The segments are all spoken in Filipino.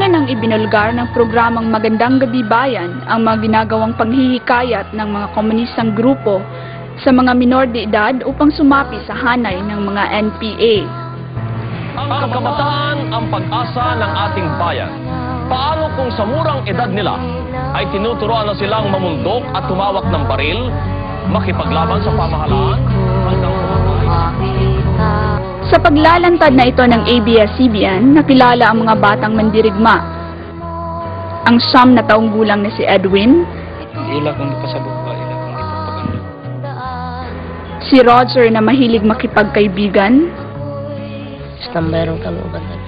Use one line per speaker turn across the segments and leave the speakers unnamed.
nang ibinulgar ng programang Magandang Gabi Bayan ang mga ginagawang panghihikayat ng mga komunistang grupo sa mga minor de edad upang sumapi sa hanay ng mga NPA.
Ang kabataan ang pag-asa ng ating bayan. Paano kung sa murang edad nila ay tinuturuan na silang mamundok at tumawak ng baril, makipaglaban sa pamahalaan hanggang
Sa paglalantad na ito ng ABS-CBN, nakilala ang mga batang mandirigma. Ang 9 na taong gulang na si Edwin,
Ila kung pasabog ba, ila kung ipagpaganda.
si Roger na mahilig makipagkaibigan,
Meron kami ugatan.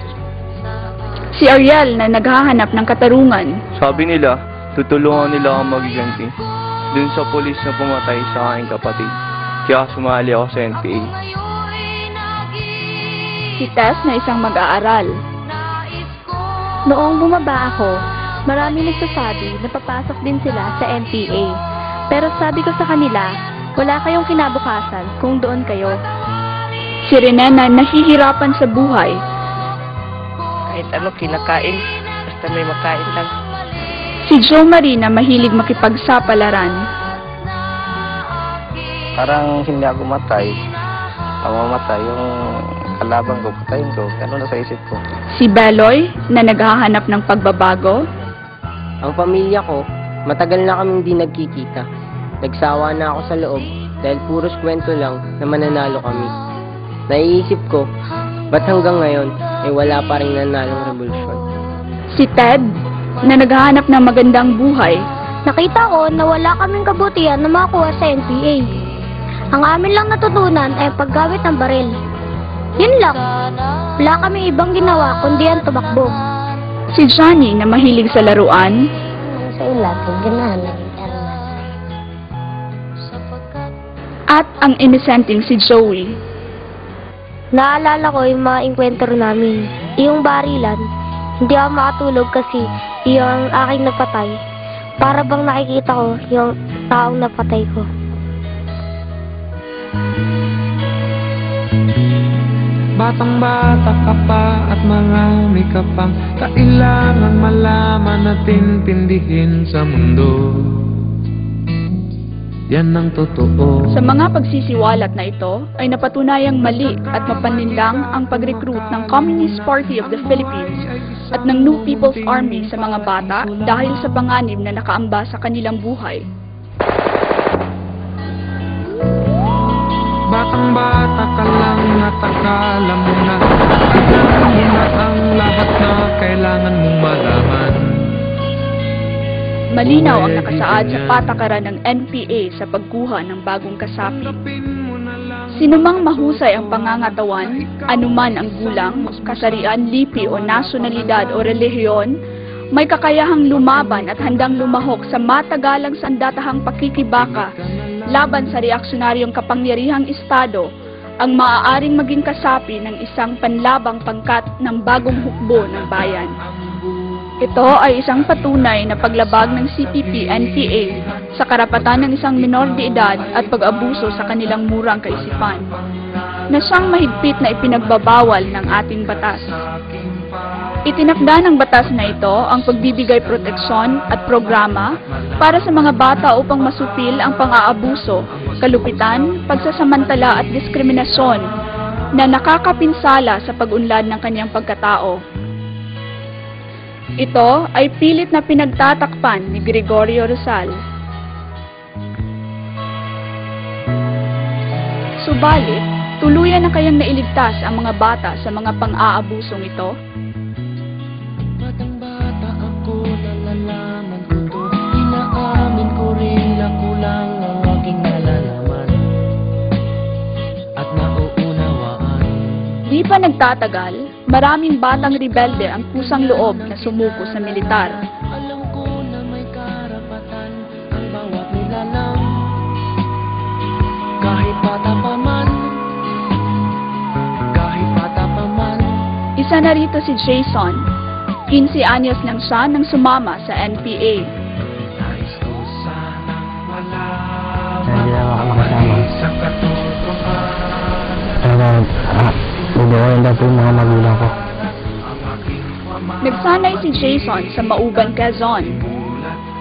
si Ariel na naghahanap ng katarungan,
Sabi nila, tutulungan nila ako magiganti dun sa pulis na pumatay sa aking kapatid. Kaya sumali ako sa NPA.
si Tess na isang mag-aaral,
Noong bumaba ako, marami nagsasabi na papasok din sila sa NPA. Pero sabi ko sa kanila, wala kayong kinabukasan kung doon kayo.
si Rene na nahihirapan sa buhay,
Kahit ano kinakain, basta may makain lang.
si Jo Marie na mahilig makipagsapalaran,
Parang hindi ako matay. Ang mamatay, yung kalaban ko, patayin ko. Ganun na sa isip ko.
si Beloy na naghahanap ng pagbabago,
Ang pamilya ko, matagal na kaming di nagkikita. Nagsawa na ako sa loob dahil puros kwento lang na mananalo kami. Naiisip ko, ba't hanggang ngayon ay wala pa rin nanalong revolusyon?
si Ted na naghahanap ng magandang buhay,
Nakita ko na wala kaming kabutihan na makuha sa NPA. Ang amin lang natutunan ay paggamit ng baril. Yun lang. Wala kami ibang ginawa kundi ang tumakbo.
si Johnny na mahilig sa laruan,
Sa ilat, ganahan
at ang inosenteng si Joey.
Naalala ko yung mga enkwentro namin. Yung barilan, hindi ako makatulog kasi yung aking napatay. Para bang nakikita ko yung taong napatay ko.
Batang-bata ka pa at marami ka pang kailangan malaman at intindihin sa mundo. Yan ang totoo.
Sa mga pagsisiwalat na ito ay napatunayang mali at mapaninlang ang pag-recruit ng Communist Party of the Philippines at ng New People's Army sa mga bata dahil sa panganib na nakaamba sa kanilang buhay.
Batang-bata ka lang at akala mo na alam mo na ang lahat na kailangan mong malaman.
Malinaw ang nakasaad sa patakaran ng NPA sa pagkuha ng bagong kasapi. Sinumang mahusay ang pangangatawan, anuman ang gulang, kasarian, lipi o nasyonalidad o relihiyon, may kakayahang lumaban at handang lumahok sa matagalang sandatahang pakikibaka laban sa reaksyonaryong kapangyarihang estado ang maaaring maging kasapi ng isang panlabang pangkat ng bagong hukbo ng bayan. Ito ay isang patunay na paglabag ng CPP-NPA sa karapatan ng isang minor de edad at pag-abuso sa kanilang murang kaisipan, na siyang mahigpit na ipinagbabawal ng ating batas. Itinakda ng batas na ito ang pagbibigay proteksyon at programa para sa mga bata upang masupil ang pang-aabuso, kalupitan, pagsasamantala at diskriminasyon na nakakapinsala sa pag-unlad ng kanyang pagkatao. Ito ay pilit na pinagtatakpan ni Gregorio Rizal. Subalit, tuluyan na kayang nailigtas ang mga bata sa mga pang-aabusong ito?
Batang-bata ako, nalalaman ko to. Inaamin ko rin na kulang ang aking nalalaman at nauunawaan.
Di pa nagtatagal, maraming batang rebelde ang kusang loob na sumuko sa militar.
Alam ko na may karapatan ang bawat nilalang. Kahit bata pa man, kahit bata pa man.
Isa na rito si Jason. 15 anyos lang siya nang sumama sa NPA.
Nais ko sanang
Hindi na
malaman
makakasama.
sa katotohanan.
Bubuoyin daw po yung mga magulang ko.
Ang aking pamahal.
Nagsanay si Jason sa Mauban, Quezon.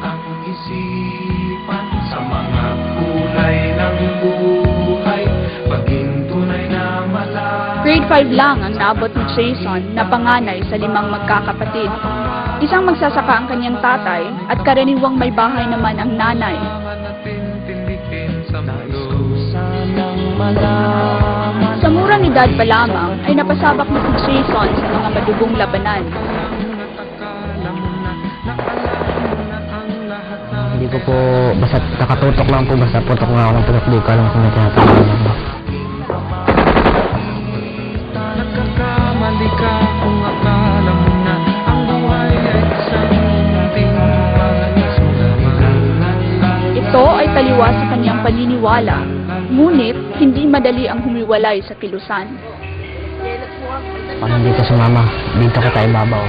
Ang isipan sa mga kulay ng buhay, maging tunay na malay.
Grade 5 lang ang naabot ni Jason na panganay sa 5 magkakapatid. Isang magsasaka ang kanyang tatay at karaniwang may bahay naman ang nanay. Sa murang edad pa lamang ay napasabak na si Jason sa mga madugong labanan.
Hindi ko po, basta nakatutok lang po, basta putok nga ako ng putok, di ko alam kung may tinatawag ako.
Nagkakamali ka kung akala mo na ang buhay ay isang munting paraiso lamang.
Ito ay taliwa sa kanyang paniniwala, ngunit hindi madali ang humiwalay sa kilusan.
Parang dito sumama, dito kita ibabaw.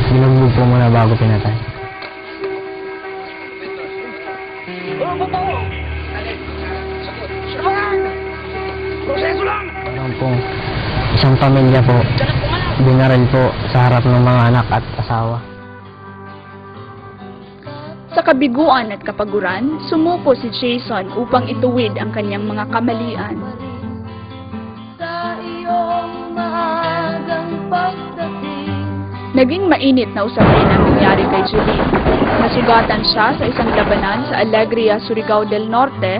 Binugbog po muna bago pinatay. Parang po, isang pamilya po, binaril po sa harap ng mga anak at asawa.
Sa kabiguan at kapaguran, sumuko si Jason upang ituwid ang kanyang mga kamalian. Naging mainit na usapin ang nangyari kay Julie. Nasugatan siya sa isang labanan sa Alegria, Surigao del Norte